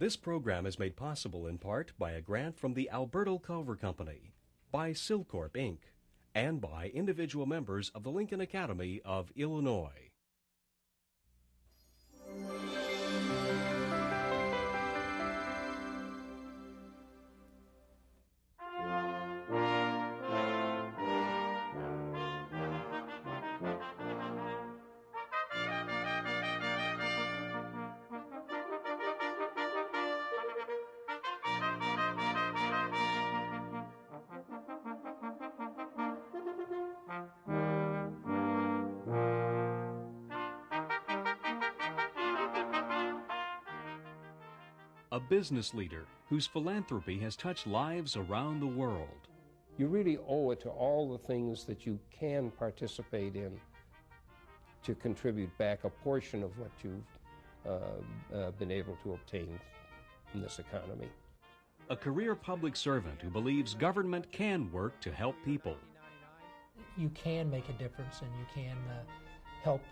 This program is made possible in part by a grant from the Alberto Culver Company, by Silcorp, Inc., and by individual members of the Lincoln Academy of Illinois. A business leader whose philanthropy has touched lives around the world. You really owe it to all the things that you can participate in to contribute back a portion of what you've been able to obtain in this economy. A career public servant who believes government can work to help people. You can make a difference and you can help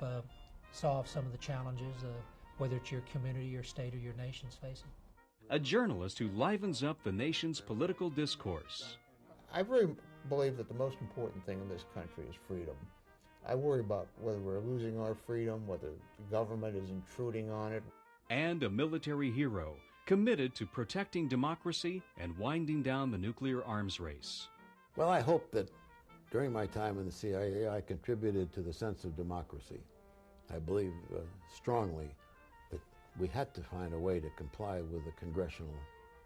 solve some of the challenges, whether it's your community, your state, or your nation's facing. A journalist who livens up the nation's political discourse. I really believe that the most important thing in this country is freedom. I worry about whether we're losing our freedom, whether the government is intruding on it. And a military hero committed to protecting democracy and winding down the nuclear arms race. Well, I hope that during my time in the CIA, I contributed to the sense of democracy. I believe strongly that we had to find a way to comply with the congressional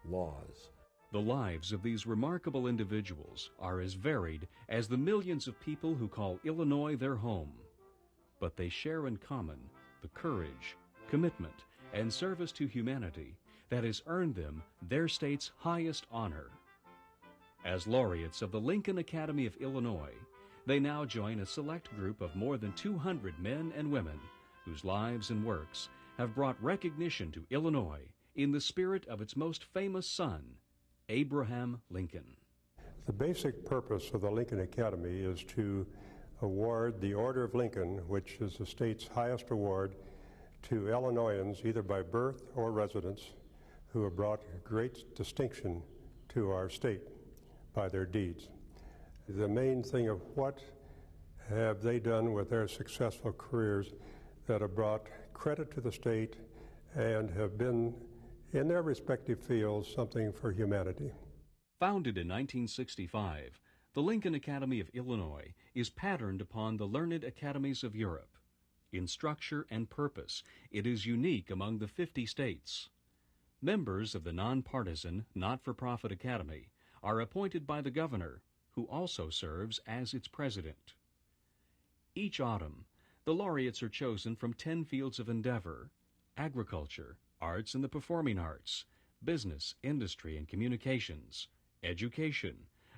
laws. The lives of these remarkable individuals are as varied as the millions of people who call Illinois their home. But they share in common the courage, commitment, and service to humanity that has earned them their state's highest honor. As laureates of the Lincoln Academy of Illinois, they now join a select group of more than 200 men and women whose lives and works have brought recognition to Illinois in the spirit of its most famous son, Abraham Lincoln. The basic purpose of the Lincoln Academy is to award the Order of Lincoln, which is the state's highest award, to Illinoisans either by birth or residence who have brought great distinction to our state by their deeds. The main thing of what have they done with their successful careers that have brought credit to the state and have been, in their respective fields, something for humanity. Founded in 1965, the Lincoln Academy of Illinois is patterned upon the learned academies of Europe. In structure and purpose, it is unique among the 50 states. Members of the nonpartisan, not-for-profit academy are appointed by the governor, who also serves as its president. Each autumn, the laureates are chosen from 10 fields of endeavor: agriculture, arts and the performing arts, business, industry and communications, education,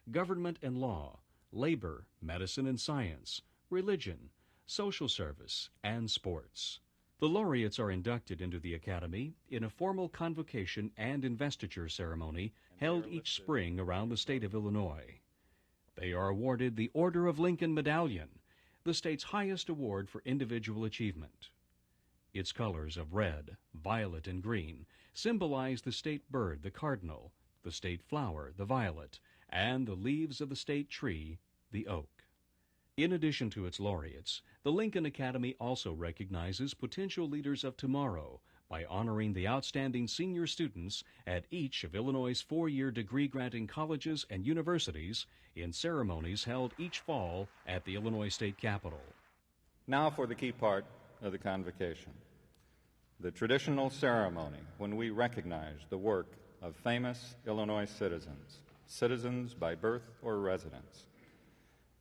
government and law, labor, medicine and science, religion, social service, and sports. The laureates are inducted into the Academy in a formal convocation and investiture ceremony held each spring around the state of Illinois. They are awarded the Order of Lincoln Medallion, the state's highest award for individual achievement. Its colors of red, violet, and green symbolize the state bird, the cardinal, the state flower, the violet, and the leaves of the state tree, the oak. In addition to its laureates, the Lincoln Academy also recognizes potential leaders of tomorrow by honoring the outstanding senior students at each of Illinois' 4-year degree-granting colleges and universities in ceremonies held each fall at the Illinois State Capitol. Now for the key part of the convocation, the traditional ceremony when we recognize the work of famous Illinois citizens by birth or residence.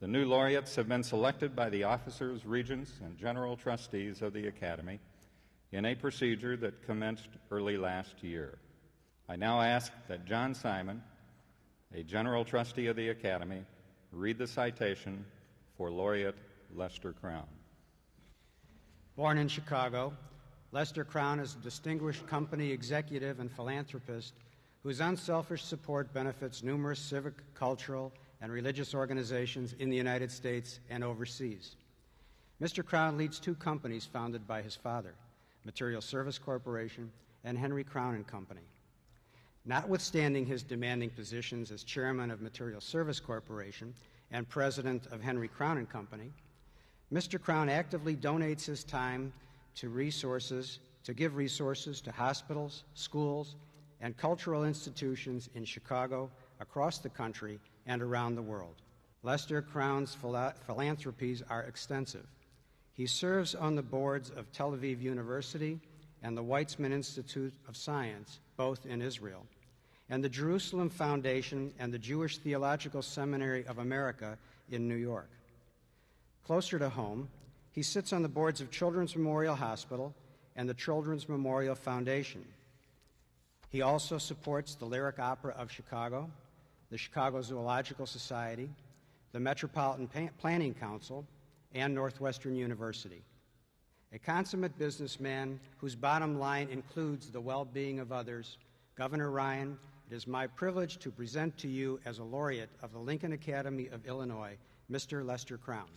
The new laureates have been selected by the officers, regents, and general trustees of the Academy in a procedure that commenced early last year. I now ask that John Simon, a general trustee of the Academy, read the citation for Laureate Lester Crown. Born in Chicago, Lester Crown is a distinguished company executive and philanthropist whose unselfish support benefits numerous civic, cultural, and religious organizations in the United States and overseas. Mr. Crown leads 2 companies founded by his father, Material Service Corporation and Henry Crown and Company. Notwithstanding his demanding positions as chairman of Material Service Corporation and president of Henry Crown and Company, Mr. Crown actively donates his time to give resources to hospitals, schools, and cultural institutions in Chicago, across the country, and around the world. Lester Crown's philanthropies are extensive. He serves on the boards of Tel Aviv University and the Weizmann Institute of Science, both in Israel, and the Jerusalem Foundation and the Jewish Theological Seminary of America in New York. Closer to home, he sits on the boards of Children's Memorial Hospital and the Children's Memorial Foundation. He also supports the Lyric Opera of Chicago, the Chicago Zoological Society, the Metropolitan Planning Council, and Northwestern University. A consummate businessman whose bottom line includes the well-being of others, Governor Ryan, it is my privilege to present to you as a laureate of the Lincoln Academy of Illinois, Mr. Lester Crown.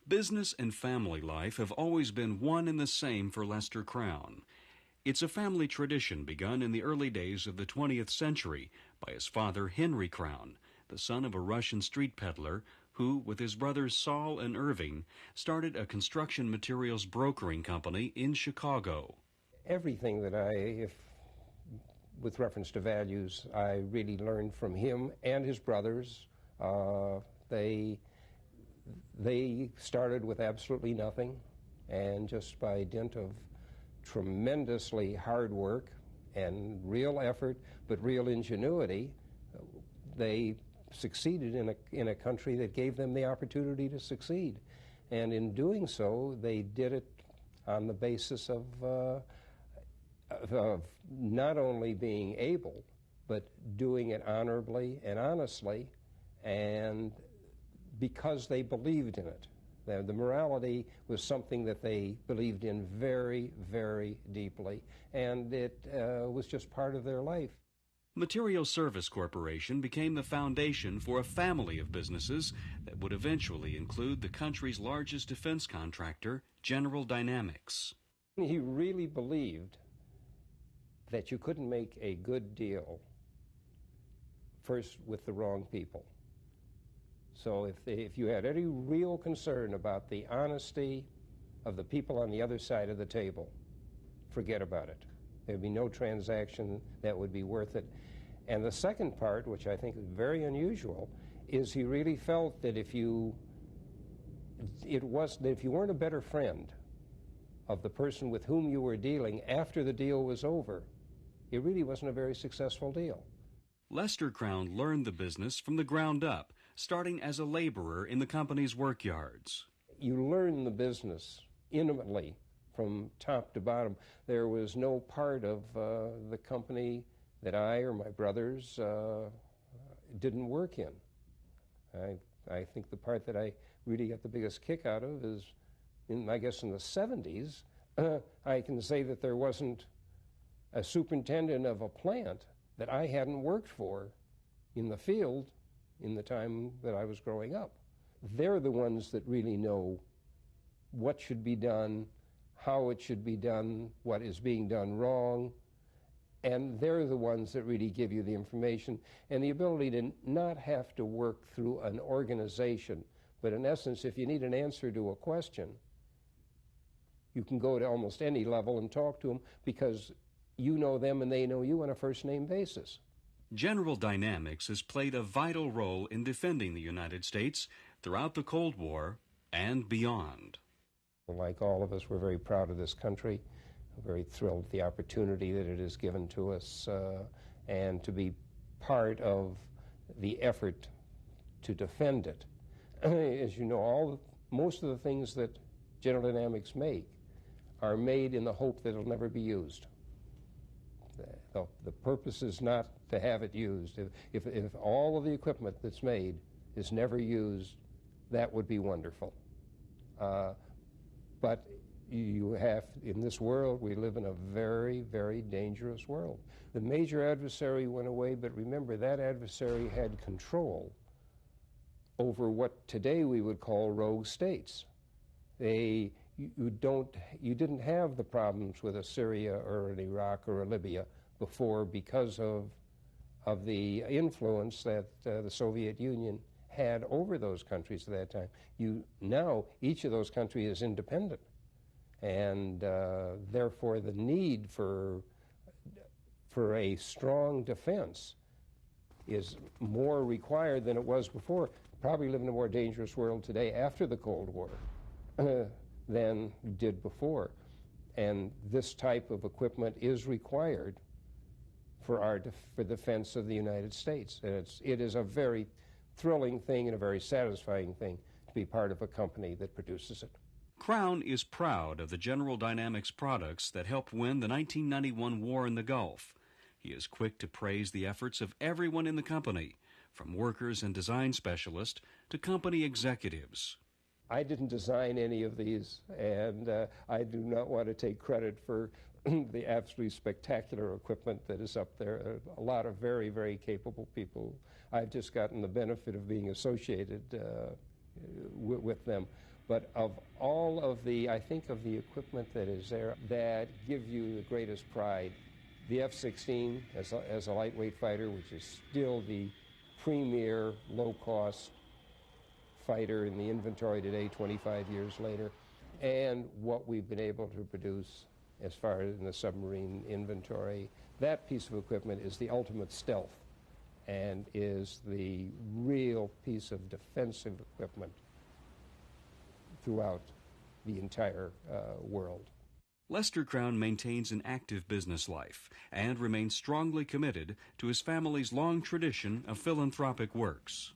Business and family life have always been one and the same for Lester Crown. It's a family tradition begun in the early days of the 20th century by his father Henry Crown, the son of a Russian street peddler who, with his brothers Saul and Irving, started a construction materials brokering company in Chicago. Everything that with reference to values, I really learned from him and his brothers. They started with absolutely nothing, and just by dint of tremendously hard work and real effort, but real ingenuity, they succeeded in a country that gave them the opportunity to succeed. And in doing so, they did it on the basis of not only being able, but doing it honorably and honestly, and because they believed in it. The morality was something that they believed in very, very deeply, and it was just part of their life. Material Service Corporation became the foundation for a family of businesses that would eventually include the country's largest defense contractor, General Dynamics. He really believed that you couldn't make a good deal first with the wrong people. So if you had any real concern about the honesty of the people on the other side of the table, forget about it. There'd be no transaction that would be worth it. And the second part, which I think is very unusual, is he really felt that if you weren't a better friend of the person with whom you were dealing after the deal was over, it really wasn't a very successful deal. Lester Crown learned the business from the ground up, starting as a laborer in the company's workyards. You learn the business intimately from top to bottom. There was no part of the company that I or my brothers didn't work in. I think the part that I really got the biggest kick out of is, I guess in the 70s, I can say that there wasn't a superintendent of a plant that I hadn't worked for in the field in the time that I was growing up. They're the ones that really know what should be done, how it should be done, what is being done wrong, and they're the ones that really give you the information and the ability to not have to work through an organization, but in essence, if you need an answer to a question, you can go to almost any level and talk to them because you know them and they know you on a first-name basis. General Dynamics has played a vital role in defending the United States throughout the Cold War and beyond. Like all of us, we're very proud of this country. We're very thrilled with the opportunity that it has given to us and to be part of the effort to defend it. As you know, most of the things that General Dynamics make are made in the hope that it'll never be used. The purpose is not to have it used. If all of the equipment that's made is never used, that would be wonderful. But you have, in this world, we live in a very, very dangerous world. The major adversary went away, but remember, that adversary had control over what today we would call rogue states. You didn't have the problems with a Syria or an Iraq or a Libya before because of the influence that the Soviet Union had over those countries at that time. Now each of those countries is independent, and therefore the need for a strong defense is more required than it was before. Probably live in a more dangerous world today after the Cold War than did before. And this type of equipment is required for defense of the United States. And it is a very thrilling thing and a very satisfying thing to be part of a company that produces it. Crown is proud of the General Dynamics products that helped win the 1991 war in the Gulf. He is quick to praise the efforts of everyone in the company, from workers and design specialists to company executives. I didn't design any of these, and I do not want to take credit for the absolutely spectacular equipment that is up there. A lot of very, very capable people. I've just gotten the benefit of being associated with them. But of all of I think of the equipment that is there that give you the greatest pride, the F-16 as a lightweight fighter, which is still the premier low-cost fighter in the inventory today, 25 years later, and what we've been able to produce as far as in the submarine inventory. That piece of equipment is the ultimate stealth and is the real piece of defensive equipment throughout the entire world. Lester Crown maintains an active business life and remains strongly committed to his family's long tradition of philanthropic works.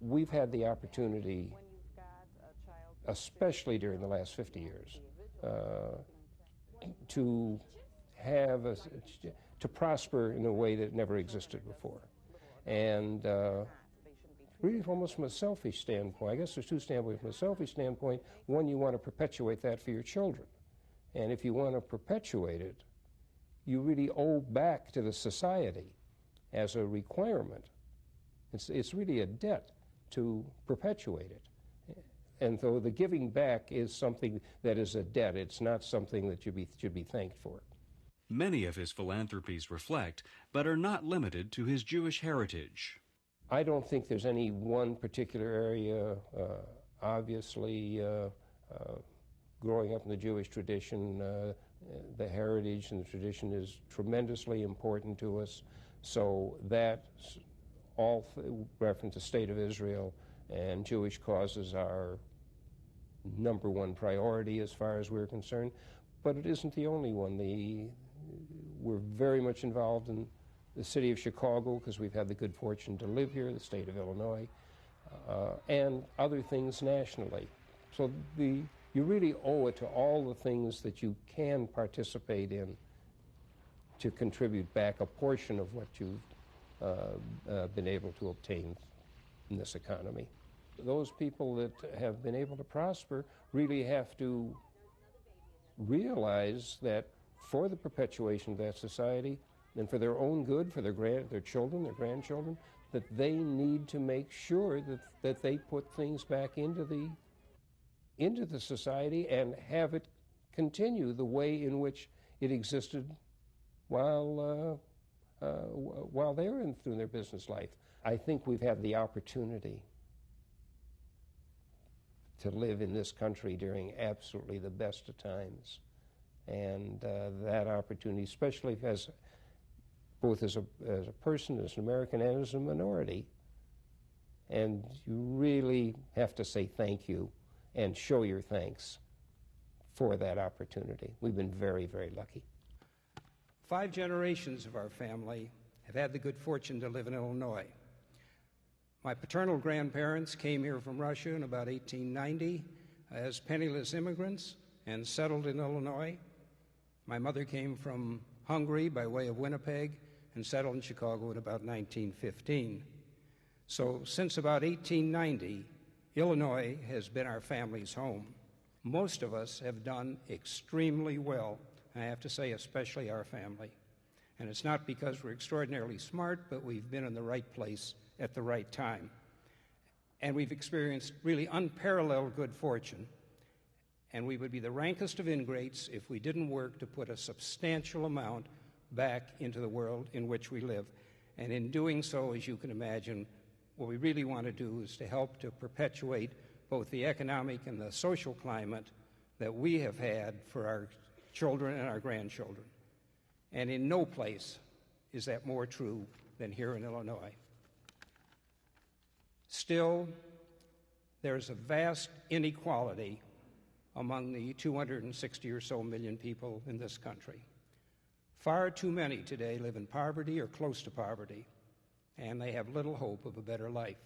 We've had the opportunity, especially during the last 50 years, to prosper in a way that never existed before. And really almost from a selfish standpoint, I guess there's two standpoints. From a selfish standpoint, one, you want to perpetuate that for your children. And if you want to perpetuate it, you really owe back to the society as a requirement. It's really a debt to perpetuate it. And so the giving back is something that is a debt. It's not something that should be thanked for. Many of his philanthropies reflect, but are not limited to his Jewish heritage. I don't think there's any one particular area. Obviously, growing up in the Jewish tradition, the heritage and the tradition is tremendously important to us. So that all reference the state of Israel and Jewish causes are number one priority as far as we're concerned. But it isn't the only one. We're very much involved in the city of Chicago because we've had the good fortune to live here, the state of Illinois, and other things nationally. So you really owe it to all the things that you can participate in to contribute back a portion of what you've been able to obtain in this economy. Those people that have been able to prosper really have to realize that for the perpetuation of that society and for their own good, for their children, their grandchildren, that they need to make sure that they put things back into the society and have it continue the way in which it existed while they were through their business life. I think we've had the opportunity to live in this country during absolutely the best of times. And that opportunity, especially both as a person, as an American, and as a minority, and you really have to say thank you and show your thanks for that opportunity. We've been very, very lucky. 5 generations of our family have had the good fortune to live in Illinois. My paternal grandparents came here from Russia in about 1890 as penniless immigrants and settled in Illinois. My mother came from Hungary by way of Winnipeg and settled in Chicago in about 1915. So since about 1890, Illinois has been our family's home. Most of us have done extremely well, I have to say, especially our family. And it's not because we're extraordinarily smart, but we've been in the right place at the right time. And we've experienced really unparalleled good fortune. And we would be the rankest of ingrates if we didn't work to put a substantial amount back into the world in which we live. And in doing so, as you can imagine, what we really want to do is to help to perpetuate both the economic and the social climate that we have had for our children and our grandchildren. And in no place is that more true than here in Illinois. Still, there's a vast inequality among the 260 or so million people in this country. Far too many today live in poverty or close to poverty, and they have little hope of a better life.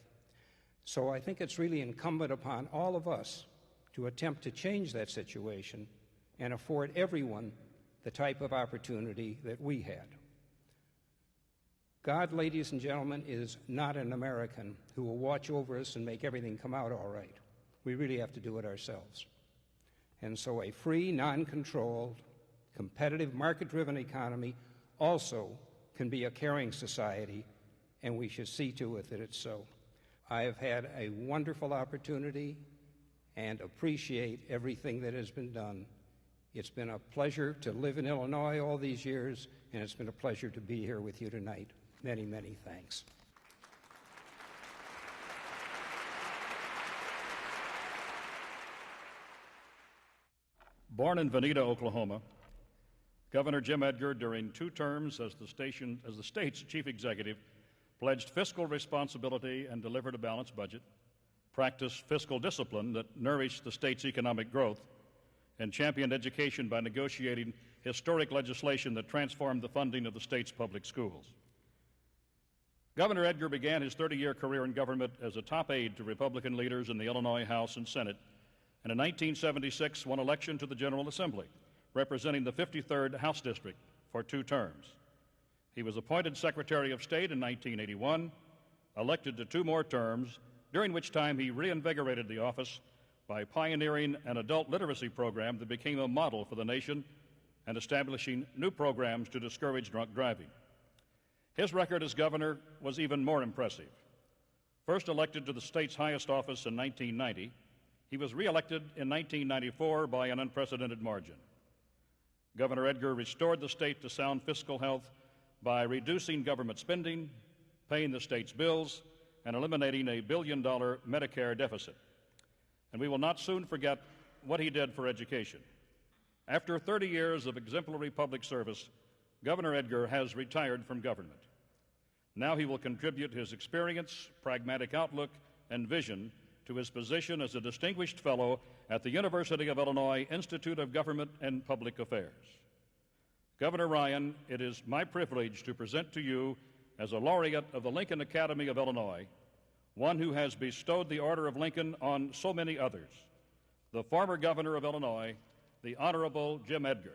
So I think it's really incumbent upon all of us to attempt to change that situation and afford everyone the type of opportunity that we had. God, ladies and gentlemen, is not an American who will watch over us and make everything come out all right. We really have to do it ourselves. And so a free, non-controlled, competitive, market-driven economy also can be a caring society, and we should see to it that it's so. I have had a wonderful opportunity and appreciate everything that has been done. It's been a pleasure to live in Illinois all these years, and it's been a pleasure to be here with you tonight. Many, many thanks. Born in Veneta, Oklahoma, Governor Jim Edgar, during 2 terms as the state's chief executive, pledged fiscal responsibility and delivered a balanced budget, practiced fiscal discipline that nourished the state's economic growth, and championed education by negotiating historic legislation that transformed the funding of the state's public schools. Governor Edgar began his 30-year career in government as a top aide to Republican leaders in the Illinois House and Senate, and in 1976 won election to the General Assembly, representing the 53rd House District for 2 terms. He was appointed Secretary of State in 1981, elected to 2 more terms, during which time he reinvigorated the office by pioneering an adult literacy program that became a model for the nation and establishing new programs to discourage drunk driving. His record as governor was even more impressive. First elected to the state's highest office in 1990, he was reelected in 1994 by an unprecedented margin. Governor Edgar restored the state to sound fiscal health by reducing government spending, paying the state's bills, and eliminating a $1 billion Medicare deficit. And we will not soon forget what he did for education. After 30 years of exemplary public service, Governor Edgar has retired from government. Now he will contribute his experience, pragmatic outlook, and vision to his position as a distinguished fellow at the University of Illinois Institute of Government and Public Affairs. Governor Ryan, it is my privilege to present to you, as a laureate of the Lincoln Academy of Illinois, one who has bestowed the Order of Lincoln on so many others, the former governor of Illinois, the Honorable Jim Edgar.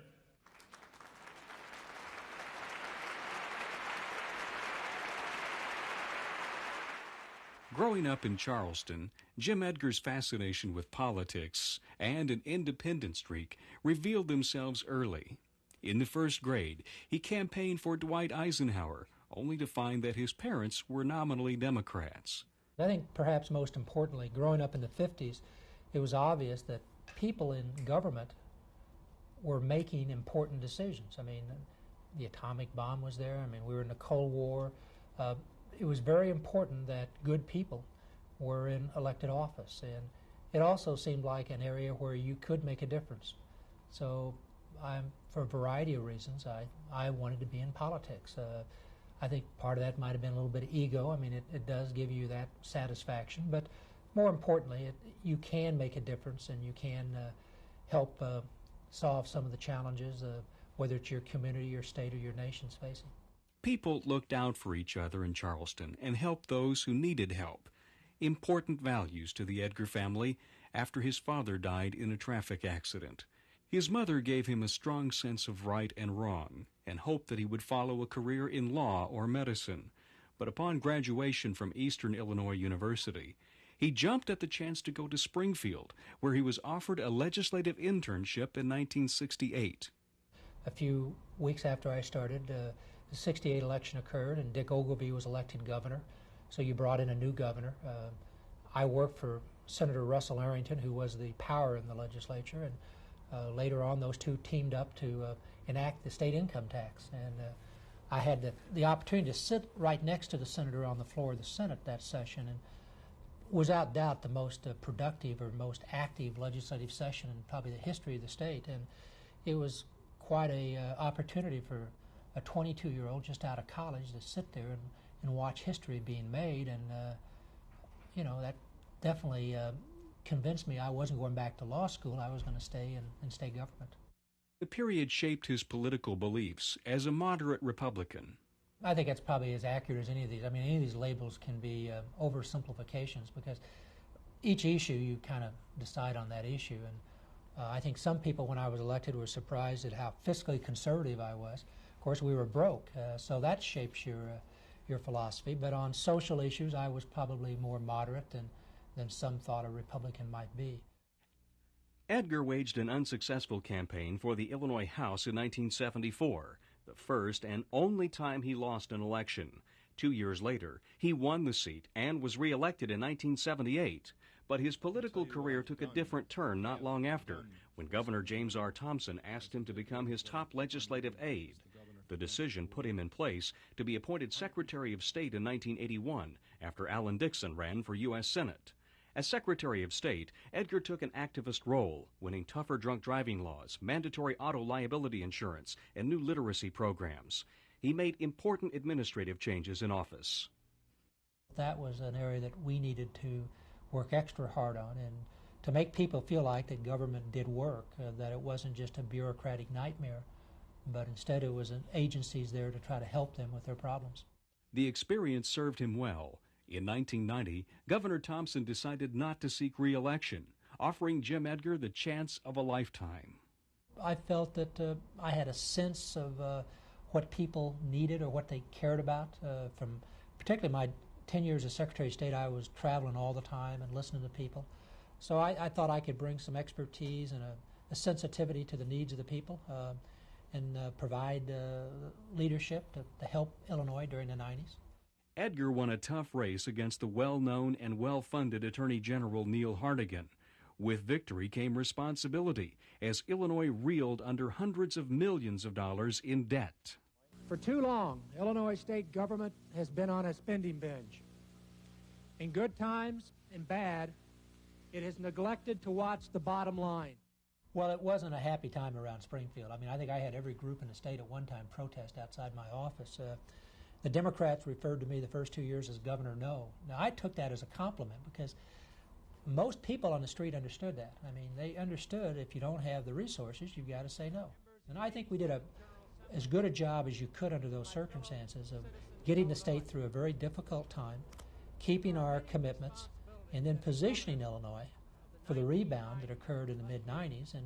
Growing up in Charleston, Jim Edgar's fascination with politics and an independent streak revealed themselves early. In the 1st grade, he campaigned for Dwight Eisenhower, only to find that his parents were nominally Democrats. I think perhaps most importantly, growing up in the 50s, it was obvious that people in government were making important decisions. I mean, the atomic bomb was there. I mean, we were in the Cold War. It was very important that good people were in elected office, and it also seemed like an area where you could make a difference. So for a variety of reasons, I wanted to be in politics. I think part of that might have been a little bit of ego. I mean, it does give you that satisfaction, but more importantly, you can make a difference, and you can help solve some of the challenges, whether it's your community, your state, or your nation's facing. People looked out for each other in Charleston and helped those who needed help. Important values to the Edgar family after his father died in a traffic accident. His mother gave him a strong sense of right and wrong and hoped that he would follow a career in law or medicine. But upon graduation from Eastern Illinois University, he jumped at the chance to go to Springfield, where he was offered a legislative internship in 1968. A few weeks after I started, the 68 election occurred, and Dick Ogilvy was elected governor, so you brought in a new governor. I worked for Senator Russell Arrington, who was the power in the legislature, and later on those two teamed up to enact the state income tax. And I had the opportunity to sit right next to the senator on the floor of the Senate that session, and was without doubt the most productive or most active legislative session in probably the history of the state. And it was quite a opportunity for a 22-year-old just out of college to sit there and watch history being made. And you know, that definitely convinced me I wasn't going back to law school. I was going to stay in state government. The period shaped his political beliefs as a moderate Republican. I think that's probably as accurate as any of these. I mean, any of these labels can be oversimplifications, because each issue you kind of decide on that issue. And I think some people, when I was elected, were surprised at how fiscally conservative I was. Of course, we were broke, so that shapes your philosophy. But on social issues, I was probably more moderate than some thought a Republican might be. Edgar waged an unsuccessful campaign for the Illinois House in 1974, the first and only time he lost an election. 2 years later, he won the seat and was reelected in 1978. But his political career took a different turn not long after, when Governor James R. Thompson asked him to become his top legislative aide. The decision put him in place to be appointed Secretary of State in 1981, after Alan Dixon ran for U.S. Senate. As Secretary of State, Edgar took an activist role, winning tougher drunk driving laws, mandatory auto liability insurance, and new literacy programs. He made important administrative changes in office. That was an area that we needed to work extra hard on, and to make people feel like that government did work, that it wasn't just a bureaucratic nightmare, but instead it was agencies there to try to help them with their problems. The experience served him well. In 1990, Governor Thompson decided not to seek re-election, offering Jim Edgar the chance of a lifetime. I felt that I had a sense of what people needed or what they cared about. From particularly my 10 years as Secretary of State, I was traveling all the time and listening to people. So I thought I could bring some expertise and a sensitivity to the needs of the people and provide leadership to help Illinois during the 90s. Edgar won a tough race against the well-known and well-funded Attorney General Neil Hartigan. With victory came responsibility, as Illinois reeled under hundreds of millions of dollars in debt. For too long, Illinois state government has been on a spending binge. In good times and bad, it has neglected to watch the bottom line. Well, it wasn't a happy time around Springfield. I mean, I think I had every group in the state at one time protest outside my office. The Democrats referred to me the first 2 years as Governor No. Now, I took that as a compliment, because most people on the street understood that. I mean, they understood if you don't have the resources, you've got to say no. And I think we did as good a job as you could under those circumstances of getting the state through a very difficult time, keeping our commitments, and then positioning Illinois for the rebound that occurred in the mid-90s. And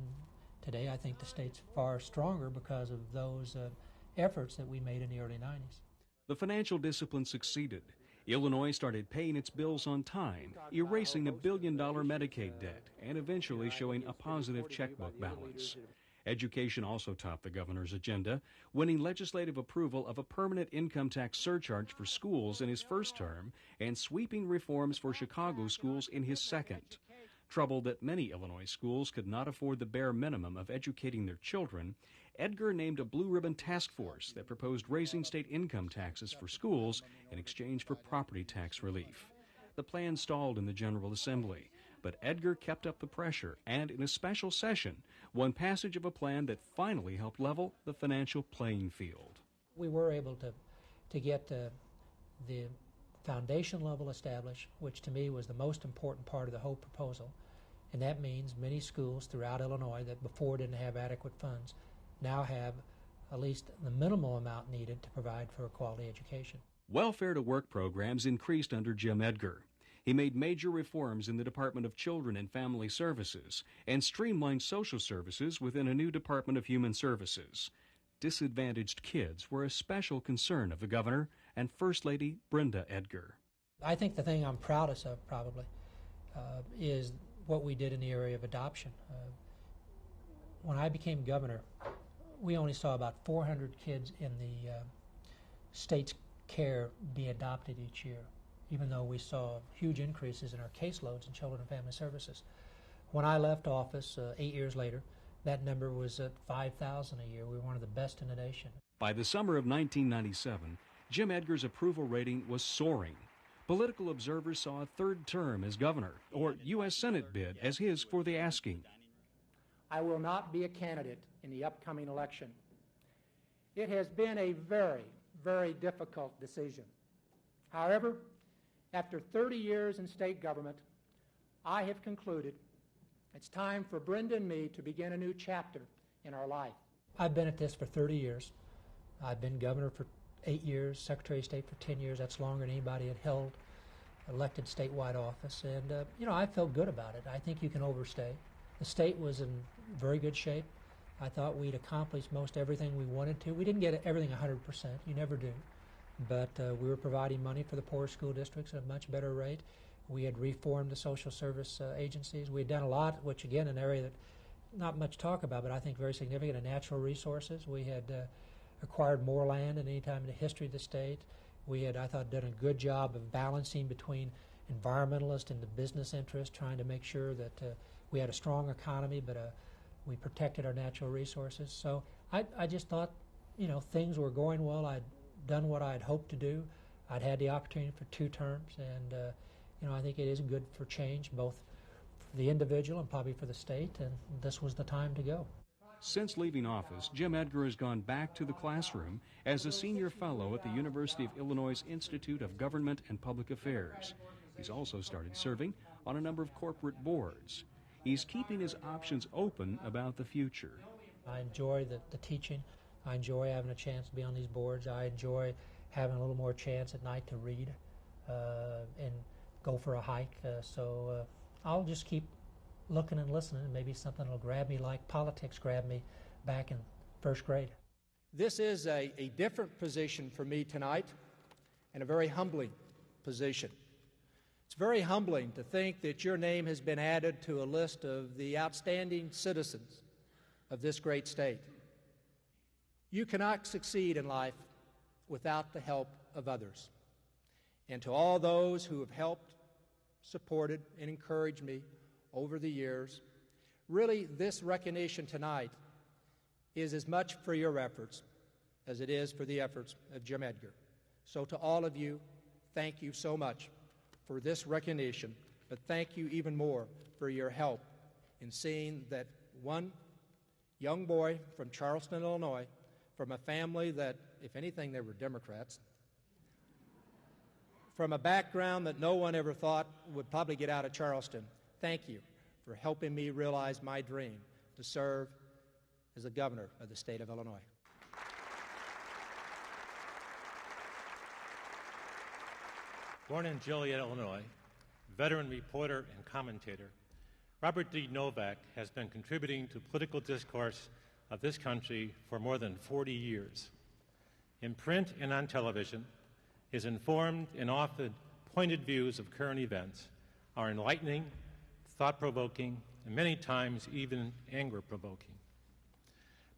today I think the state's far stronger because of those efforts that we made in the early 90s. The financial discipline succeeded. Illinois started paying its bills on time, erasing $1 billion Medicaid debt, and eventually showing a positive checkbook balance. Education also topped the governor's agenda, winning legislative approval of a permanent income tax surcharge for schools in his first term and sweeping reforms for Chicago schools in his second. Troubled that many Illinois schools could not afford the bare minimum of educating their children, Edgar named a blue ribbon task force that proposed raising state income taxes for schools in exchange for property tax relief. The plan stalled in the General Assembly, but Edgar kept up the pressure and, in a special session, won passage of a plan that finally helped level the financial playing field. We were able to get the foundation level established, which to me was the most important part of the whole proposal. And that means many schools throughout Illinois that before didn't have adequate funds now have at least the minimal amount needed to provide for a quality education. Welfare to work programs increased under Jim Edgar. He made major reforms in the Department of Children and Family Services and streamlined social services within a new Department of Human Services. Disadvantaged kids were a special concern of the governor and First Lady Brenda Edgar. I think the thing I'm proudest of probably is what we did in the area of adoption. When I became governor, we only saw about 400 kids in the state's care be adopted each year. even though we saw huge increases in our caseloads in children and family services. When I left office 8 years later, that number was at 5,000 a year. We were one of the best in the nation. By the summer of 1997, Jim Edgar's approval rating was soaring. Political observers saw a third term as governor, or U.S. Senate bid, as his for the asking. I will not be a candidate in the upcoming election. It has been a very, very difficult decision. However, after 30 years in state government, I have concluded it's time for Brenda and me to begin a new chapter in our life. I've been at this for 30 years. I've been governor for 8 years, Secretary of State for 10 years. That's longer than anybody had held elected statewide office. And, I felt good about it. I think you can overstay. The state was in very good shape. I thought we'd accomplished most everything we wanted to. We didn't get everything 100%. You never do. But we were providing money for the poor school districts at a much better rate. We had reformed the social service agencies. We had done a lot, which, again, an area that not much talk about, but I think very significant, in natural resources. We had acquired more land than any time in the history of the state. We had, I thought, done a good job of balancing between environmentalist and the business interest, trying to make sure that we had a strong economy, but we protected our natural resources. So I just thought, things were going well. I'd done what I had hoped to do. I'd had the opportunity for 2 terms, and I think it is good for change, both for the individual and probably for the state, and this was the time to go. Since leaving office, Jim Edgar has gone back to the classroom as a senior fellow at the University of Illinois Institute of Government and Public Affairs. He's also started serving on a number of corporate boards. He's keeping his options open about the future. I enjoy the teaching. I enjoy having a chance to be on these boards. I enjoy having a little more chance at night to read and go for a hike. So I'll just keep looking and listening, and maybe something will grab me like politics grabbed me back in first grade. This is a different position for me tonight, and a very humbling position. It's very humbling to think that your name has been added to a list of the outstanding citizens of this great state. You cannot succeed in life without the help of others. And to all those who have helped, supported, and encouraged me over the years, really this recognition tonight is as much for your efforts as it is for the efforts of Jim Edgar. So to all of you, thank you so much for this recognition, but thank you even more for your help in seeing that one young boy from Charleston, Illinois, from a family that, if anything, they were Democrats, from a background that no one ever thought would probably get out of Charleston, thank you for helping me realize my dream to serve as the governor of the state of Illinois. Born in Joliet, Illinois, veteran reporter and commentator, Robert D. Novak has been contributing to political discourse of this country for more than 40 years. In print and on television, his informed and often pointed views of current events are enlightening, thought-provoking, and many times even anger-provoking.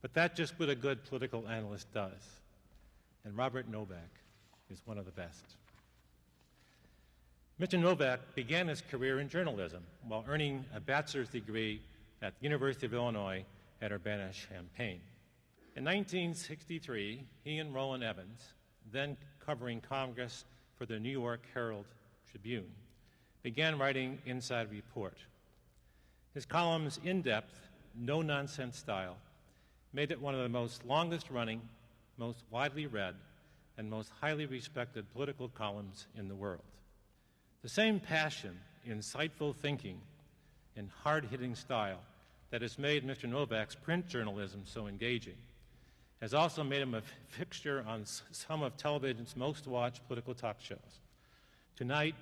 But that's just what a good political analyst does, and Robert Novak is one of the best. Mr. Novak began his career in journalism while earning a bachelor's degree at the University of Illinois at Urbana-Champaign. In 1963, he and Roland Evans, then covering Congress for the New York Herald Tribune, began writing Inside Report. His column's in-depth, no-nonsense style made it one of the most longest-running, most widely read, and most highly respected political columns in the world. The same passion, insightful thinking, and hard-hitting style that has made Mr. Novak's print journalism so engaging has also made him a fixture on some of television's most-watched political talk shows. Tonight,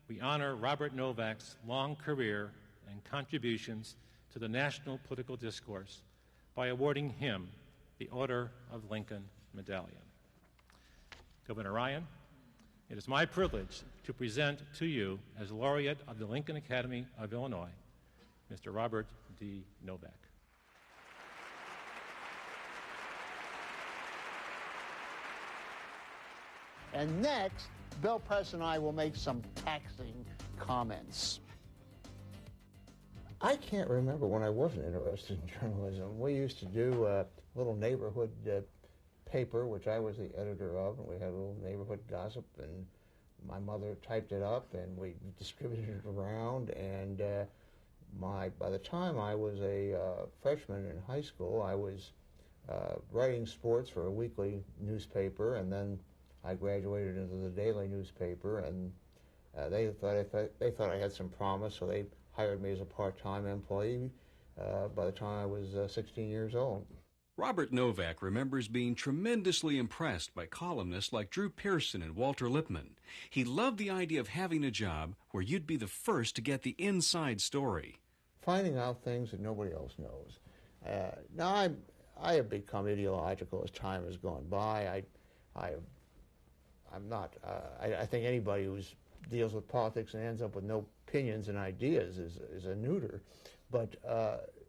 we honor Robert Novak's long career and contributions to the national political discourse by awarding him the Order of Lincoln Medallion. Governor Ryan, it is my privilege to present to you as laureate of the Lincoln Academy of Illinois, Mr. Robert D. Novak. And next, Bill Press and I will make some taxing comments. I can't remember when I wasn't interested in journalism. We used to do a little neighborhood paper, which I was the editor of, and we had a little neighborhood gossip, and my mother typed it up, and we distributed it around, and by the time I was a freshman in high school, I was writing sports for a weekly newspaper, and then I graduated into the daily newspaper, and they thought I had some promise, so they hired me as a part-time employee by the time I was 16 years old. Robert Novak remembers being tremendously impressed by columnists like Drew Pearson and Walter Lippmann. He loved the idea of having a job where you'd be the first to get the inside story. Finding out things that nobody else knows. Now, I have become ideological as time has gone by. I'm not. I think anybody who deals with politics and ends up with no opinions and ideas is a neuter. But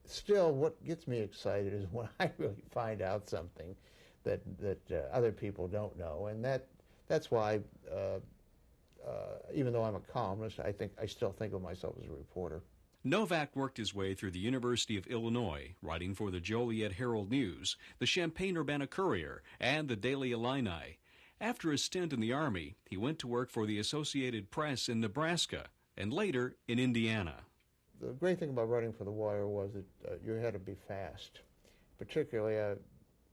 still, what gets me excited is when I really find out something that other people don't know, and that's why, even though I'm a columnist, I still think of myself as a reporter. Novak worked his way through the University of Illinois, writing for the Joliet Herald-News, the Champaign-Urbana Courier, and the Daily Illini. After a stint in the Army, he went to work for the Associated Press in Nebraska, and later in Indiana. The great thing about writing for The Wire was that you had to be fast. Particularly,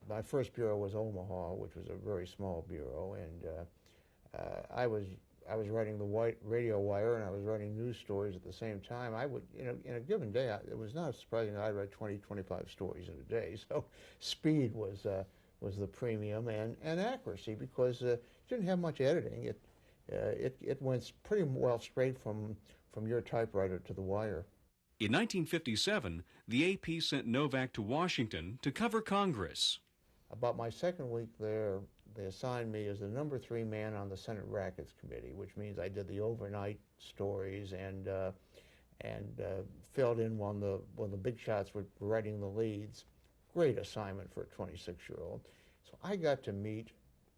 my first bureau was Omaha, which was a very small bureau, and I was writing the Radio Wire, and I was writing news stories at the same time. I would, in a given day, it was not surprising that I'd write 20, 25 stories in a day. So speed was the premium, and accuracy, because you didn't have much editing. It went pretty well straight from your typewriter to the wire. In 1957, the AP sent Novak to Washington to cover Congress. About my second week there, they assigned me as the number 3 man on the Senate Rackets Committee, which means I did the overnight stories and filled in when the big shots were writing the leads. Great assignment for a 26-year-old. So I got to meet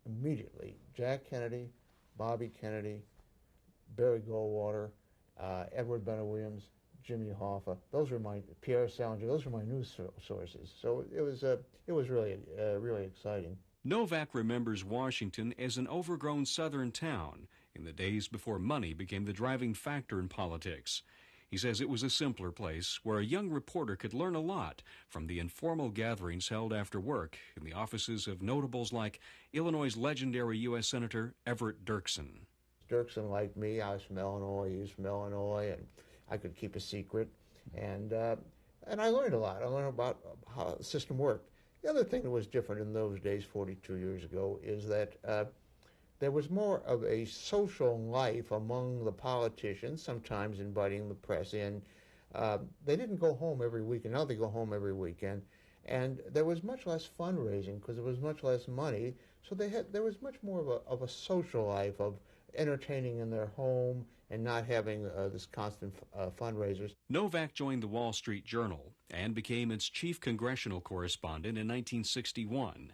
immediately Jack Kennedy, Bobby Kennedy, Barry Goldwater, Edward Bennett Williams, Jimmy Hoffa. Those were Pierre Salinger. Those were my news sources. So it was really exciting. Novak remembers Washington as an overgrown southern town in the days before money became the driving factor in politics. He says it was a simpler place where a young reporter could learn a lot from the informal gatherings held after work in the offices of notables like Illinois' legendary U.S. Senator Everett Dirksen. Dirksen liked me. I was from Illinois. He was from Illinois, and I could keep a secret. And I learned a lot. I learned about how the system worked. The other thing that was different in those days, 42 years ago, is that there was more of a social life among the politicians, sometimes inviting the press in. They didn't go home every weekend. Now they go home every weekend. And there was much less fundraising because there was much less money. So there was much more of a social life of entertaining in their home and not having this constant fundraisers. Novak joined the Wall Street Journal and became its chief congressional correspondent in 1961.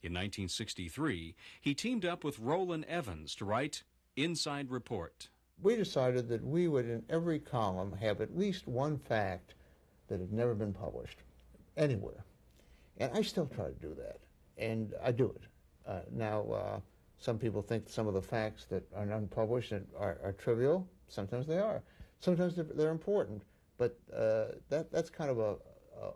In 1963, he teamed up with Roland Evans to write Inside Report. We decided that we would, in every column, have at least one fact that had never been published anywhere. And I still try to do that, and I do it. Now, some people think some of the facts that are unpublished are trivial. Sometimes they are. Sometimes they're important. But that's kind of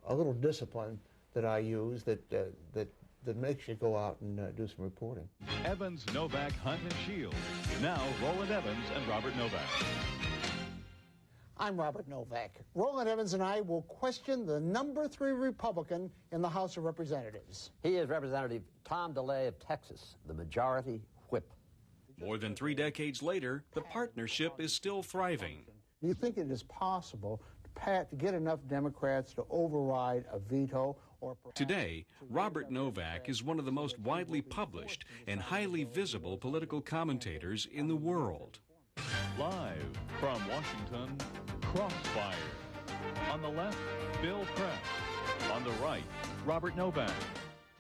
a little discipline that I use that makes you go out and do some reporting. Evans, Novak, Hunt, and Shields. Now, Roland Evans and Robert Novak. I'm Robert Novak. Roland Evans and I will question the number 3 Republican in the House of Representatives. He is Representative Tom DeLay of Texas, the majority whip. More than 3 decades later, the partnership is still thriving. Do you think it is possible to get enough Democrats to override a veto? Today, Robert Novak is one of the most widely published and highly visible political commentators in the world. Live from Washington, Crossfire. On the left, Bill Press. On the right, Robert Novak.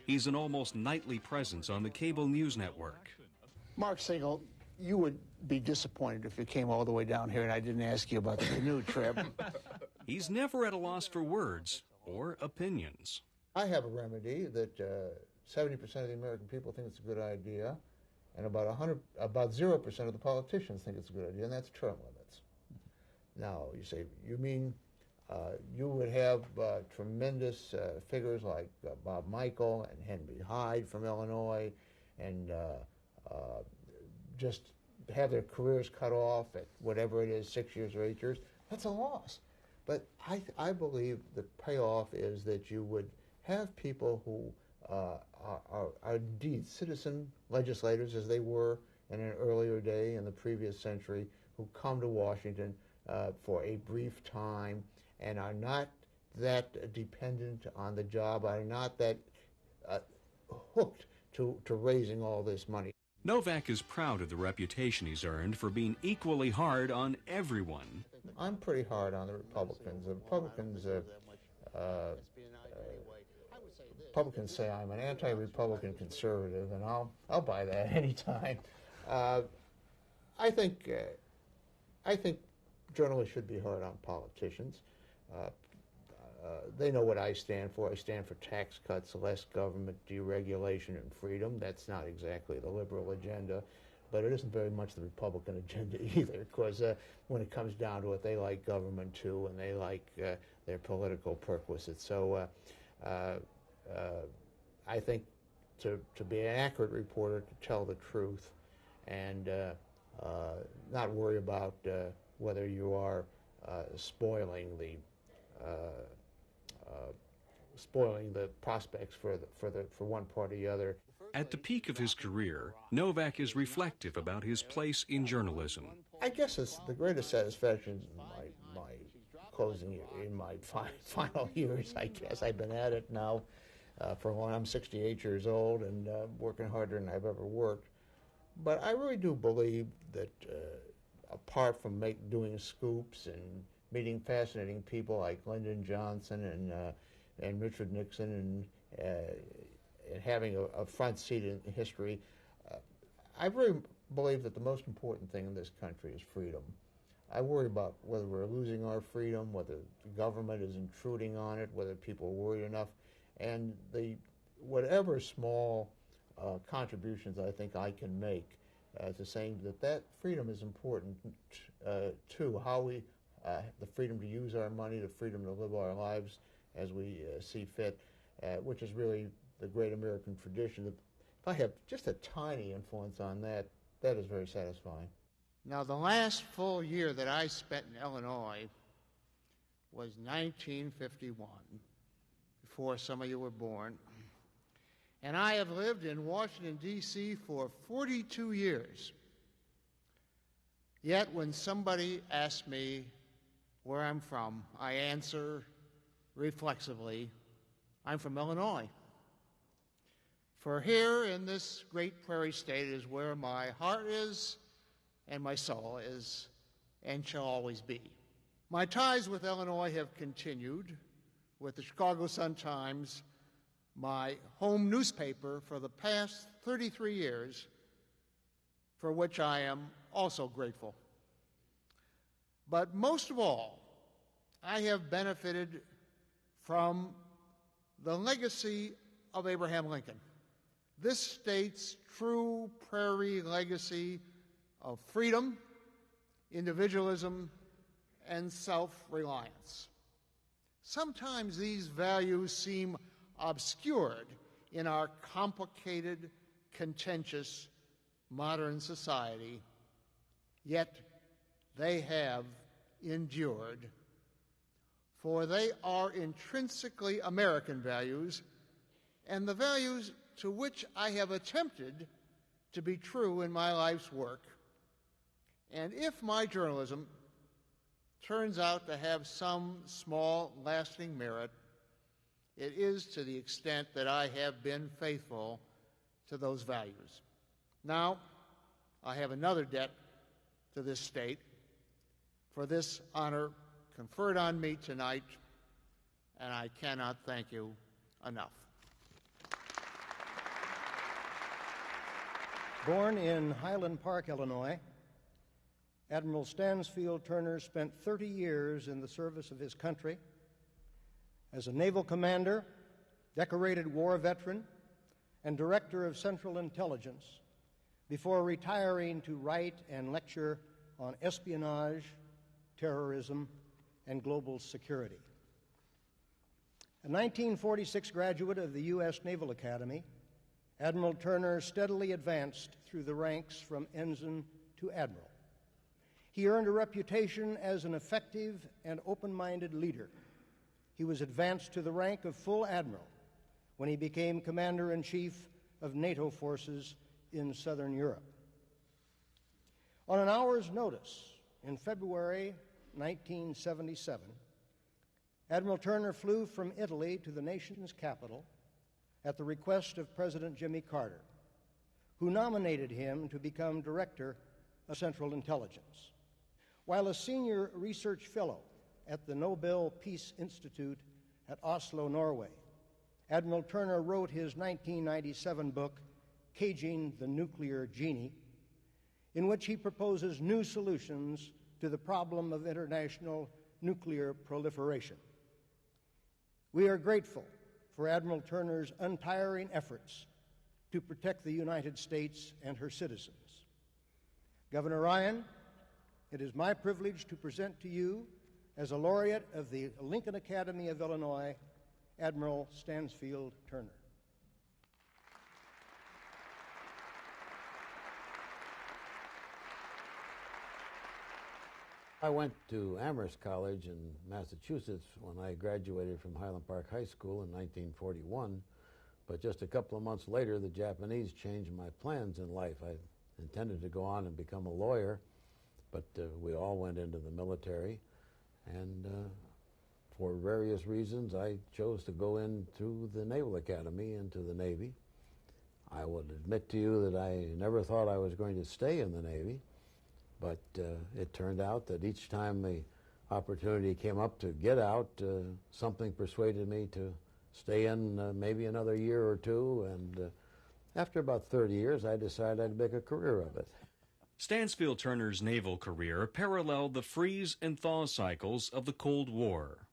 He's an almost nightly presence on the cable news network. Mark Siegel, You would be disappointed if you came all the way down here and I didn't ask you about the canoe trip. He's never at a loss for words or opinions. I have a remedy that 70% of the American people think it's a good idea, and about 0% of the politicians think it's a good idea, and that's term limits. Now, you say, you mean you would have tremendous figures like Bob Michael and Henry Hyde from Illinois, and just have their careers cut off at whatever it is, 6 years or 8 years. That's a loss. But I believe the payoff is that you would have people who are indeed citizen legislators, as they were in an earlier day in the previous century, who come to Washington for a brief time and are not that dependent on the job, are not that hooked to raising all this money. Novak is proud of the reputation he's earned for being equally hard on everyone. I'm pretty hard on the Republicans. The Republicans say I'm an anti-Republican conservative, and I'll buy that anytime. I think journalists should be hard on politicians. They know what I stand for. I stand for tax cuts, less government, deregulation, and freedom. That's not exactly the liberal agenda, but it isn't very much the Republican agenda either, because when it comes down to it, they like government too, and they like their political perquisites. So I think to be an accurate reporter, to tell the truth, and not worry about whether you are spoiling the prospects for one party or the other. At the peak of his career, Novak is reflective about his place in journalism. I guess it's the greatest satisfaction in my closing in my final years. I guess I've been at it now for long. I'm 68 years old and working harder than I've ever worked. But I really do believe that apart from doing scoops and meeting fascinating people like Lyndon Johnson and Richard Nixon and having a front seat in history, I really believe that the most important thing in this country is freedom. I worry about whether we're losing our freedom, whether the government is intruding on it, whether people are worried enough, and whatever small contributions I think I can make to saying that freedom is important too. How we the freedom to use our money, the freedom to live our lives as we see fit, which is really the great American tradition. If I have just a tiny influence on that, that is very satisfying. Now, the last full year that I spent in Illinois was 1951, before some of you were born. And I have lived in Washington, D.C. for 42 years. Yet when somebody asks me where I'm from, I answer reflexively, I'm from Illinois. For here in this great prairie state is where my heart is and my soul is and shall always be. My ties with Illinois have continued with the Chicago Sun-Times, my home newspaper for the past 33 years, for which I am also grateful. But most of all, I have benefited from the legacy of Abraham Lincoln, this state's true prairie legacy of freedom, individualism, and self-reliance. Sometimes these values seem obscured in our complicated, contentious modern society, yet they have endured, for they are intrinsically American values and the values to which I have attempted to be true in my life's work. And if my journalism turns out to have some small, lasting merit, it is to the extent that I have been faithful to those values. Now, I have another debt to this state for this honor conferred on me tonight, and I cannot thank you enough. Born in Highland Park, Illinois, Admiral Stansfield Turner spent 30 years in the service of his country as a naval commander, decorated war veteran, and director of Central Intelligence before retiring to write and lecture on espionage, terrorism, and global security. A 1946 graduate of the U.S. Naval Academy, Admiral Turner steadily advanced through the ranks from ensign to admiral. He earned a reputation as an effective and open-minded leader. He was advanced to the rank of full admiral when he became commander-in-chief of NATO forces in Southern Europe. On an hour's notice in February 1977, Admiral Turner flew from Italy to the nation's capital at the request of President Jimmy Carter, who nominated him to become Director of Central Intelligence. While a senior research fellow at the Nobel Peace Institute at Oslo, Norway, Admiral Turner wrote his 1997 book, Caging the Nuclear Genie, in which he proposes new solutions to the problem of international nuclear proliferation. We are grateful for Admiral Turner's untiring efforts to protect the United States and her citizens. Governor Ryan, it is my privilege to present to you, as a laureate of the Lincoln Academy of Illinois, Admiral Stansfield Turner. I went to Amherst College in Massachusetts when I graduated from Highland Park High School in 1941, but just a couple of months later, the Japanese changed my plans in life. I intended to go on and become a lawyer, but we all went into the military, and for various reasons, I chose to go in through the Naval Academy into the Navy. I would admit to you that I never thought I was going to stay in the Navy, but it turned out that each time the opportunity came up to get out, something persuaded me to stay in maybe another year or two, and after about 30 years, I decided I'd make a career of it. Stansfield Turner's naval career paralleled the freeze and thaw cycles of the Cold War.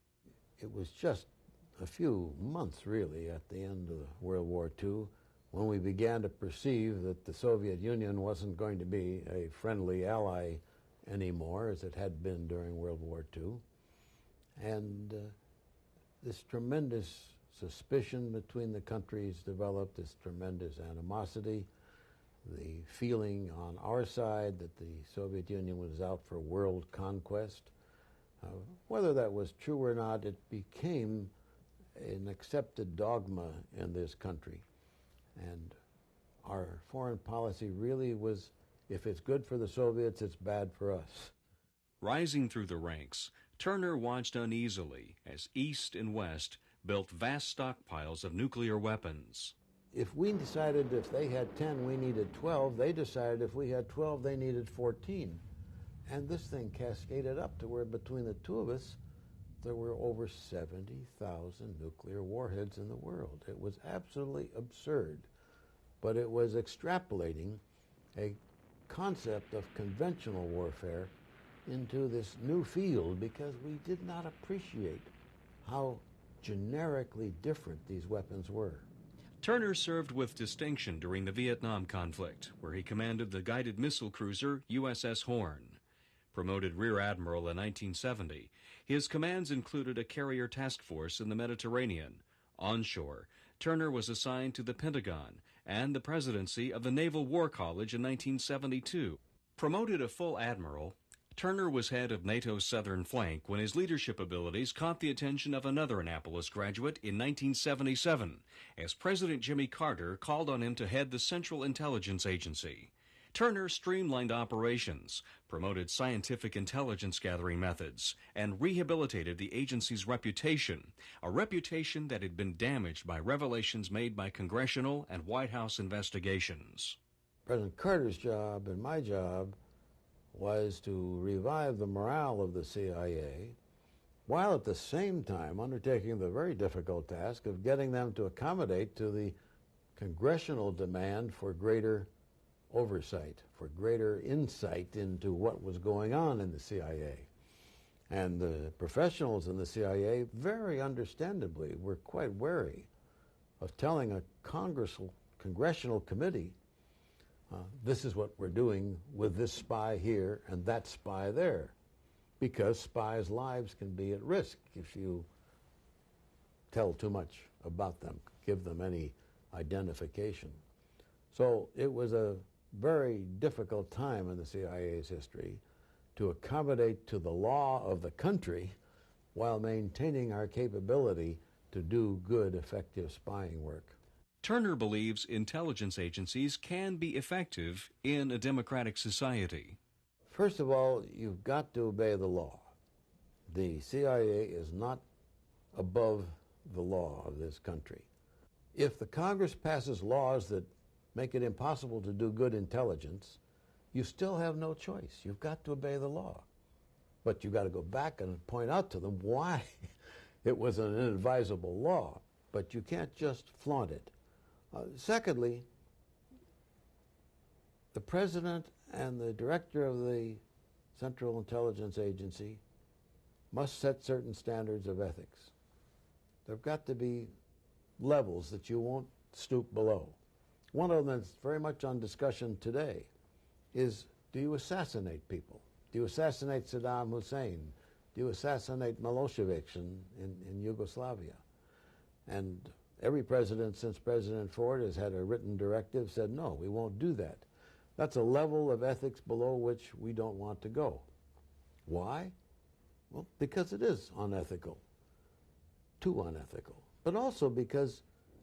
It was just a few months, really, at the end of World War II, when we began to perceive that the Soviet Union wasn't going to be a friendly ally anymore, as it had been during World War II. And this tremendous suspicion between the countries developed, this tremendous animosity, the feeling on our side that the Soviet Union was out for world conquest. Whether that was true or not, it became an accepted dogma in this country. And our foreign policy really was, if it's good for the Soviets, it's bad for us. Rising through the ranks, Turner watched uneasily as East and West built vast stockpiles of nuclear weapons. If we decided if they had 10, we needed 12, they decided if we had 12, they needed 14. And this thing cascaded up to where between the two of us, there were over 70,000 nuclear warheads in the world. It was absolutely absurd, but it was extrapolating a concept of conventional warfare into this new field because we did not appreciate how generically different these weapons were. Turner served with distinction during the Vietnam conflict, where he commanded the guided missile cruiser USS Horn. Promoted Rear Admiral in 1970, his commands included a carrier task force in the Mediterranean. Onshore, Turner was assigned to the Pentagon and the presidency of the Naval War College in 1972. Promoted a full admiral, Turner was head of NATO's southern flank when his leadership abilities caught the attention of another Annapolis graduate in 1977, as President Jimmy Carter called on him to head the Central Intelligence Agency. Turner streamlined operations, promoted scientific intelligence gathering methods, and rehabilitated the agency's reputation, a reputation that had been damaged by revelations made by congressional and White House investigations. President Carter's job and my job was to revive the morale of the CIA, while at the same time undertaking the very difficult task of getting them to accommodate to the congressional demand for greater oversight, for greater insight into what was going on in the CIA. And the professionals in the CIA, very understandably, were quite wary of telling a congressional committee, this is what we're doing with this spy here and that spy there, because spies' lives can be at risk if you tell too much about them, give them any identification. So it was a very difficult time in the CIA's history to accommodate to the law of the country while maintaining our capability to do good, effective spying work. Turner believes intelligence agencies can be effective in a democratic society. First of all, you've got to obey the law. The CIA is not above the law of this country. If the Congress passes laws that make it impossible to do good intelligence, you still have no choice. You've got to obey the law. But you've got to go back and point out to them why it was an inadvisable law. But you can't just flaunt it. Secondly, the President and the Director of the Central Intelligence Agency must set certain standards of ethics. There have got to be levels that you won't stoop below. One of them that's very much on discussion today is, do you assassinate people? Do you assassinate Saddam Hussein? Do you assassinate Milosevic in Yugoslavia? And every president since President Ford has had a written directive said, no, we won't do that. That's a level of ethics below which we don't want to go. Why? Well, because it is unethical, too unethical. But also because,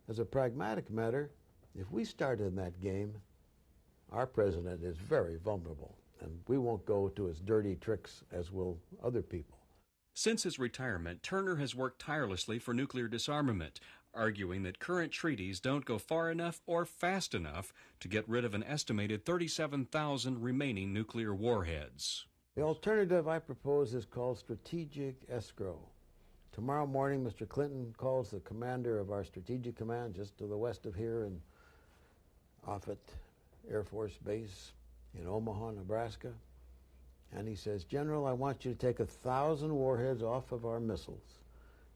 as a pragmatic matter, if we start in that game, our president is very vulnerable, and we won't go to as dirty tricks as will other people. Since his retirement, Turner has worked tirelessly for nuclear disarmament, arguing that current treaties don't go far enough or fast enough to get rid of an estimated 37,000 remaining nuclear warheads. The alternative I propose is called strategic escrow. Tomorrow morning, Mr. Clinton calls the commander of our strategic command just to the west of here in Offutt Air Force Base in Omaha, Nebraska, and he says, General, I want you to take 1,000 warheads off of our missiles,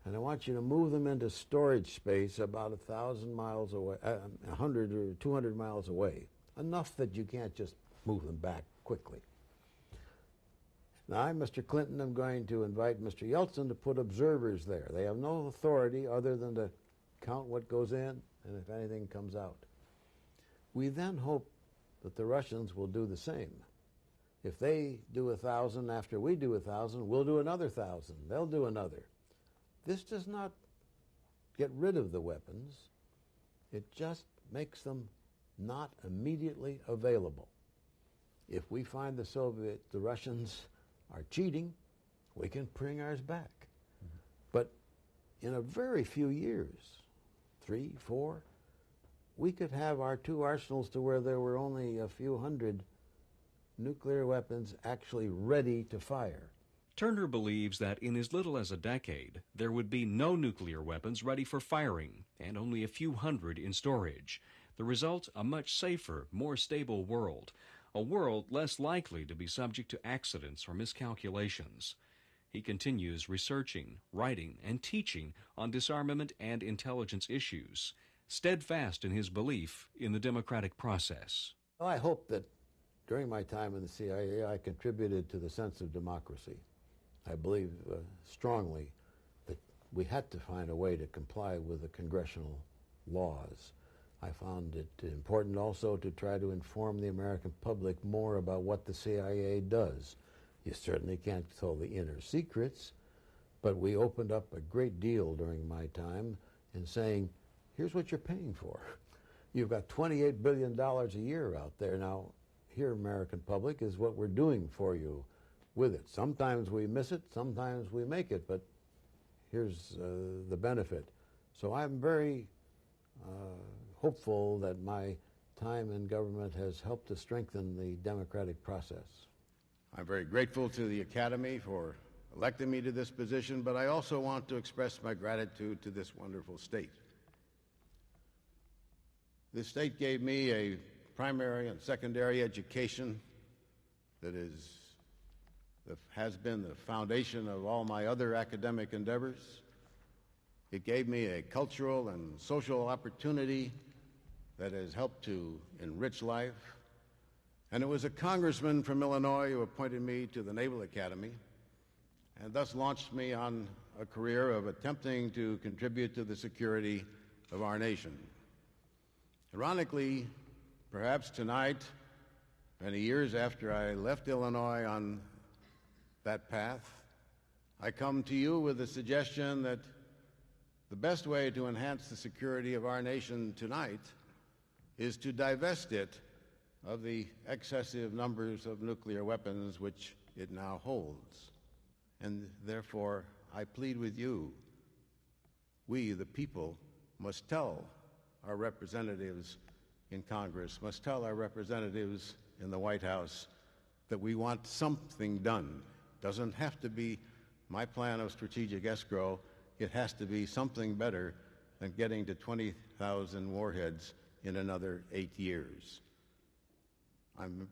and I want you to move them into storage space about 1,000 miles away, 100 or 200 miles away, enough that you can't just move them back quickly. Now, I, Mr. Clinton, am going to invite Mr. Yeltsin to put observers there. They have no authority other than to count what goes in and if anything comes out. We then hope that the Russians will do the same. If they do 1,000 after we do 1,000, we'll do another 1,000. They'll do another. This does not get rid of the weapons. It just makes them not immediately available. If we find the Russians are cheating, we can bring ours back. Mm-hmm. But in a very few years, 3, 4, we could have our two arsenals to where there were only a few hundred nuclear weapons actually ready to fire. Turner believes that in as little as a decade, there would be no nuclear weapons ready for firing and only a few hundred in storage. The result, a much safer, more stable world, a world less likely to be subject to accidents or miscalculations. He continues researching, writing, and teaching on disarmament and intelligence issues, steadfast in his belief in the democratic process. Well, I hope that during my time in the CIA, I contributed to the sense of democracy. I believe strongly that we had to find a way to comply with the congressional laws. I found it important also to try to inform the American public more about what the CIA does. You certainly can't tell the inner secrets, but we opened up a great deal during my time in saying, here's what you're paying for. You've got $28 billion a year out there. Now, here, American public, is what we're doing for you with it. Sometimes we miss it, sometimes we make it, but here's the benefit. So I'm very hopeful that my time in government has helped to strengthen the democratic process. I'm very grateful to the Academy for electing me to this position, but I also want to express my gratitude to this wonderful state. This state gave me a primary and secondary education that has been the foundation of all my other academic endeavors. It gave me a cultural and social opportunity that has helped to enrich life. And it was a congressman from Illinois who appointed me to the Naval Academy and thus launched me on a career of attempting to contribute to the security of our nation. Ironically, perhaps tonight, many years after I left Illinois on that path, I come to you with a suggestion that the best way to enhance the security of our nation tonight is to divest it of the excessive numbers of nuclear weapons which it now holds. And therefore, I plead with you, we, the people, must tell our representatives in Congress, must tell our representatives in the White House that we want something done. It doesn't have to be my plan of strategic escrow. It has to be something better than getting to 20,000 warheads in another 8 years. I'm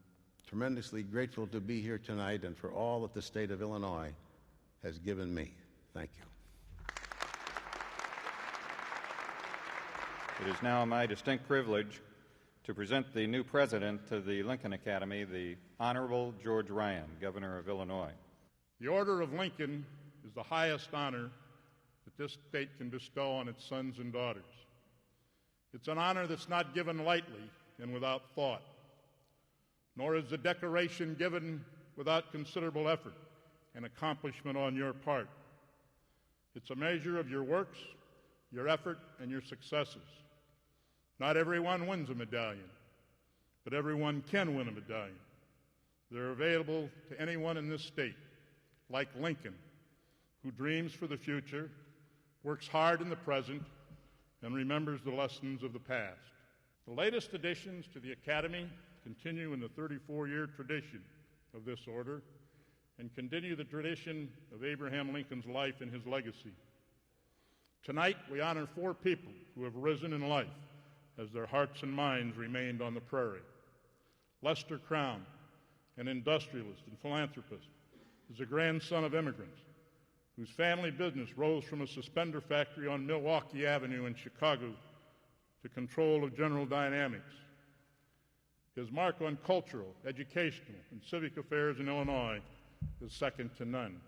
tremendously grateful to be here tonight and for all that the state of Illinois has given me. Thank you. It is now my distinct privilege to present the new president of the Lincoln Academy, the Honorable George Ryan, Governor of Illinois. The Order of Lincoln is the highest honor that this state can bestow on its sons and daughters. It's an honor that's not given lightly and without thought, nor is the decoration given without considerable effort and accomplishment on your part. It's a measure of your works, your effort, and your successes. Not everyone wins a medallion, but everyone can win a medallion. They're available to anyone in this state, like Lincoln, who dreams for the future, works hard in the present, and remembers the lessons of the past. The latest additions to the Academy continue in the 34-year tradition of this order and continue the tradition of Abraham Lincoln's life and his legacy. Tonight, we honor 4 people who have risen in life as their hearts and minds remained on the prairie. Lester Crown, an industrialist and philanthropist, is a grandson of immigrants whose family business rose from a suspender factory on Milwaukee Avenue in Chicago to control of General Dynamics. His mark on cultural, educational, and civic affairs in Illinois is second to none.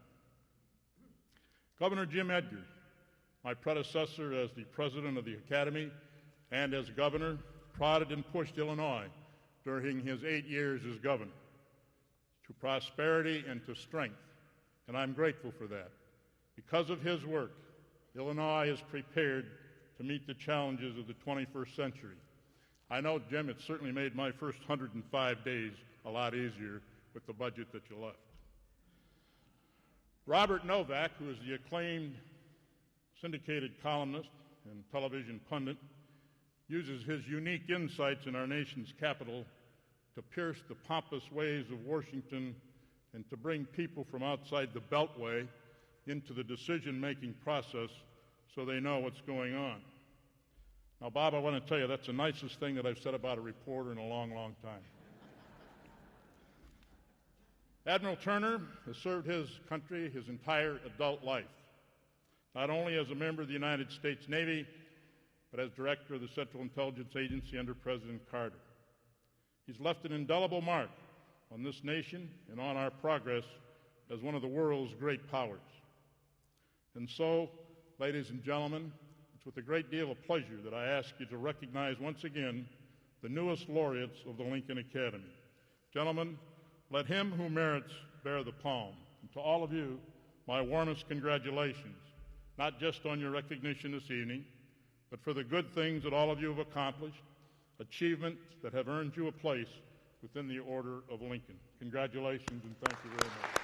Governor Jim Edgar, my predecessor as the president of the Academy and as governor, prodded and pushed Illinois during his 8 years as governor to prosperity and to strength, and I'm grateful for that. Because of his work, Illinois is prepared to meet the challenges of the 21st century. I know, Jim, it certainly made my first 105 days a lot easier with the budget that you left. Robert Novak, who is the acclaimed syndicated columnist and television pundit, uses his unique insights in our nation's capital to pierce the pompous ways of Washington and to bring people from outside the Beltway into the decision-making process so they know what's going on. Now, Bob, I want to tell you, that's the nicest thing that I've said about a reporter in a long, long time. Admiral Turner has served his country his entire adult life, not only as a member of the United States Navy, but as director of the Central Intelligence Agency under President Carter. He's left an indelible mark on this nation and on our progress as one of the world's great powers. And so, ladies and gentlemen, it's with a great deal of pleasure that I ask you to recognize once again the newest laureates of the Lincoln Academy. Gentlemen, let him who merits bear the palm. And to all of you, my warmest congratulations, not just on your recognition this evening, but for the good things that all of you have accomplished, achievements that have earned you a place within the Order of Lincoln. Congratulations, and thank you very much.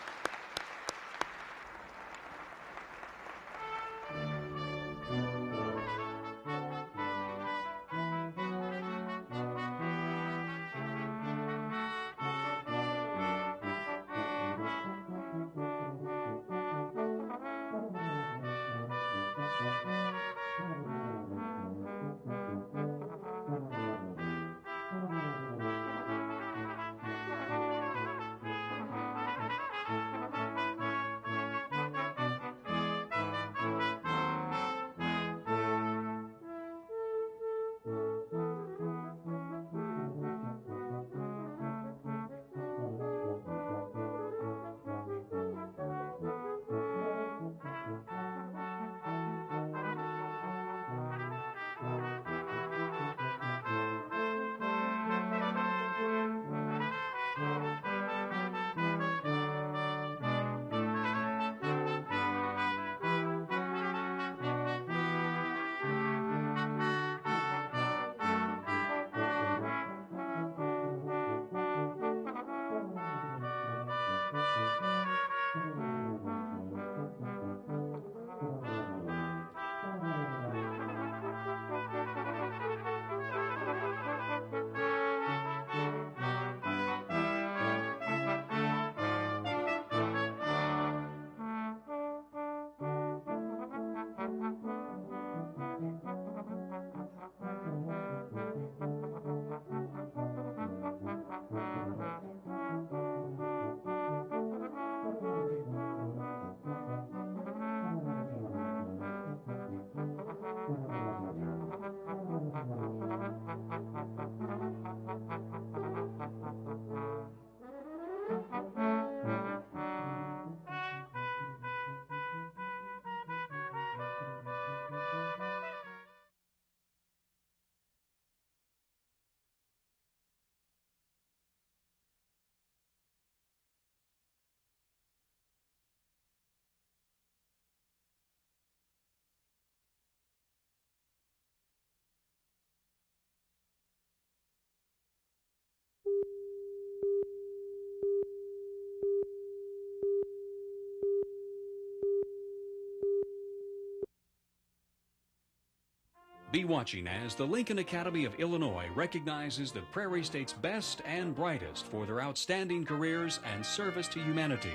Be watching as the Lincoln Academy of Illinois recognizes the Prairie State's best and brightest for their outstanding careers and service to humanity.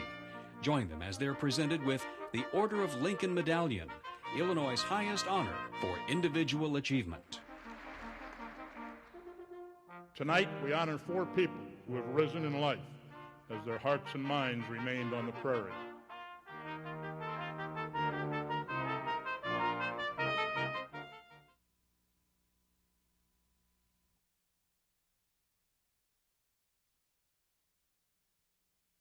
Join them as they're presented with the Order of Lincoln Medallion, Illinois' highest honor for individual achievement. Tonight, we honor 4 people who have risen in life as their hearts and minds remained on the prairie.